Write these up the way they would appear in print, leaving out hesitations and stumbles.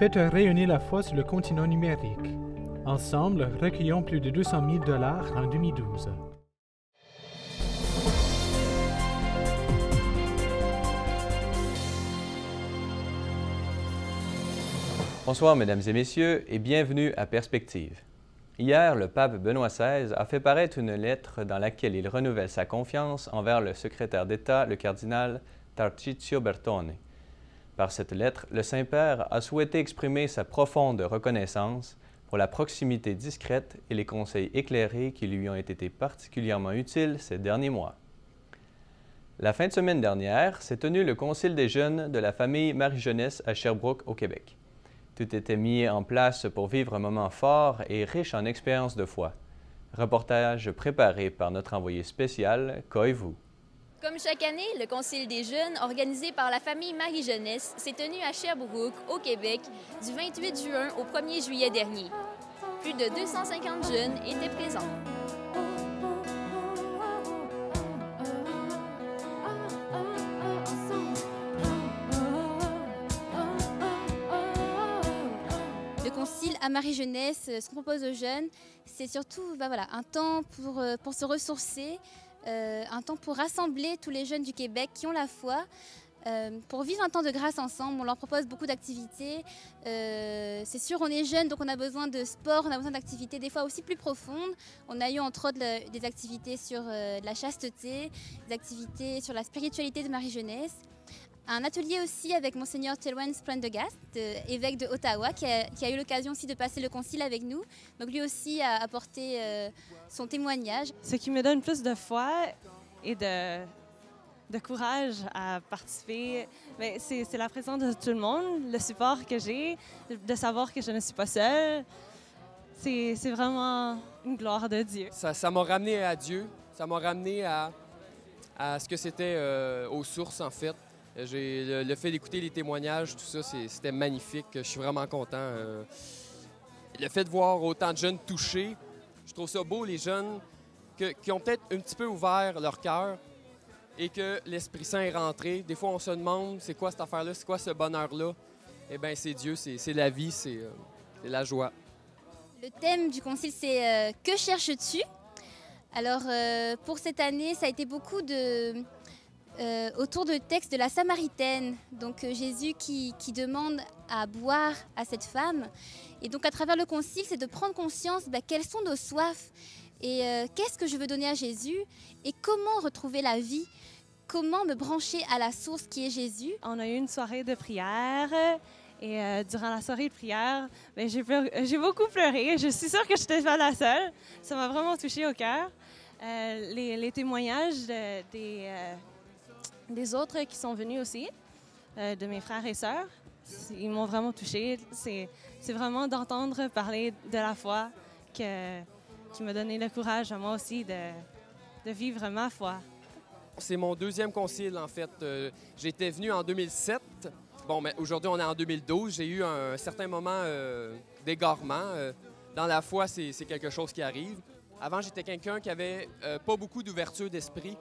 Faites rayonner la foi sur le continent numérique. Ensemble, recueillons plus de 200 000 $ en 2012. Bonsoir, mesdames et messieurs, et bienvenue à Perspective. Hier, le pape Benoît XVI a fait paraître une lettre dans laquelle il renouvelle sa confiance envers le secrétaire d'État, le cardinal Tarcísio Bertone. Par cette lettre, le Saint-Père a souhaité exprimer sa profonde reconnaissance pour la proximité discrète et les conseils éclairés qui lui ont été particulièrement utiles ces derniers mois. La fin de semaine dernière s'est tenu le Concile des jeunes de la famille Marie-Jeunesse à Sherbrooke, au Québec. Tout était mis en place pour vivre un moment fort et riche en expériences de foi. Reportage préparé par notre envoyé spécial, Koivu. Comme chaque année, le Concile des jeunes, organisé par la famille Marie-Jeunesse, s'est tenu à Sherbrooke, au Québec, du 28 juin au 1er juillet dernier. Plus de 250 jeunes étaient présents. Le Concile à Marie-Jeunesse, ce qu'on propose aux jeunes, c'est surtout un temps pour se ressourcer, un temps pour rassembler tous les jeunes du Québec qui ont la foi, pour vivre un temps de grâce ensemble. On leur propose beaucoup d'activités. C'est sûr, on est jeunes, donc on a besoin de sport, on a besoin d'activités des fois aussi plus profondes. On a eu entre autres des activités sur la chasteté, des activités sur la spiritualité de Marie-Jeunesse. Un atelier aussi avec Monseigneur Thelwens Prendergast, évêque de Ottawa, qui a eu l'occasion aussi de passer le concile avec nous. Donc lui aussi a apporté son témoignage. Ce qui me donne plus de foi et de courage à participer, c'est la présence de tout le monde, le support que j'ai, de savoir que je ne suis pas seule. C'est vraiment une gloire de Dieu. Ça m'a ramené à Dieu, ça m'a ramené à ce que c'était aux sources en fait. Le fait d'écouter les témoignages, tout ça, c'était magnifique. Je suis vraiment content. Le fait de voir autant de jeunes touchés, je trouve ça beau, les jeunes qui ont peut-être un petit peu ouvert leur cœur et que l'Esprit Saint est rentré. Des fois, on se demande, c'est quoi cette affaire-là, c'est quoi ce bonheur-là? Eh bien, c'est Dieu, c'est la vie, c'est la joie. Le thème du concile, c'est « Que cherches-tu » Alors, pour cette année, ça a été beaucoup autour du texte de la Samaritaine, donc Jésus qui demande à boire à cette femme. Et donc à travers le concile, c'est de prendre conscience quelles sont nos soifs et qu'est-ce que je veux donner à Jésus et comment retrouver la vie, comment me brancher à la source qui est Jésus. On a eu une soirée de prière et durant la soirée de prière, j'ai beaucoup pleuré. Je suis sûre que je n'étais pas la seule. Ça m'a vraiment touchée au cœur. Les témoignages des autres qui sont venus aussi, de mes frères et sœurs, ils m'ont vraiment touchée. C'est vraiment d'entendre parler de la foi qui m'a donné le courage à moi aussi de vivre ma foi. C'est mon deuxième concile, en fait. J'étais venu en 2007. Bon, mais aujourd'hui, on est en 2012. J'ai eu un certain moment d'égarement. Dans la foi, c'est quelque chose qui arrive. Avant, j'étais quelqu'un qui avait pas beaucoup d'ouverture d'esprit.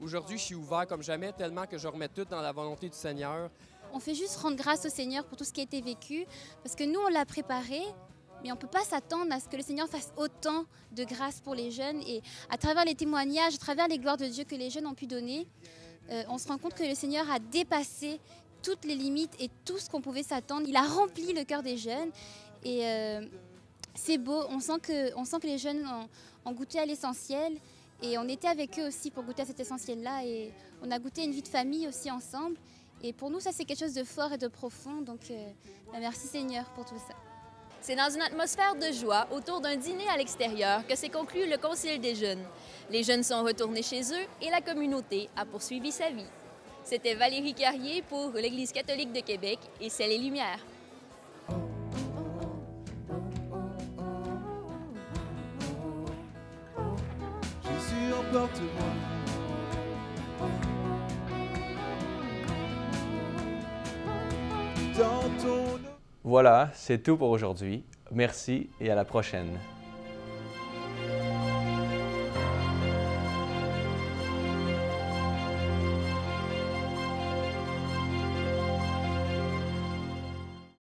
Aujourd'hui, je suis ouvert comme jamais, tellement que je remets tout dans la volonté du Seigneur. On fait juste rendre grâce au Seigneur pour tout ce qui a été vécu, parce que nous, on l'a préparé, mais on ne peut pas s'attendre à ce que le Seigneur fasse autant de grâce pour les jeunes. Et à travers les témoignages, à travers les gloires de Dieu que les jeunes ont pu donner, on se rend compte que le Seigneur a dépassé toutes les limites et tout ce qu'on pouvait s'attendre. Il a rempli le cœur des jeunes et c'est beau. On sent que les jeunes ont goûté à l'essentiel. Et on était avec eux aussi pour goûter à cet essentiel-là. Et on a goûté une vie de famille aussi ensemble. Et pour nous, ça, c'est quelque chose de fort et de profond. Donc, merci Seigneur pour tout ça. C'est dans une atmosphère de joie, autour d'un dîner à l'extérieur, que s'est conclu le Concile des jeunes. Les jeunes sont retournés chez eux et la communauté a poursuivi sa vie. C'était Valérie Carrier pour l'Église catholique de Québec et Ciel et Lumière. Voilà, c'est tout pour aujourd'hui. Merci et à la prochaine.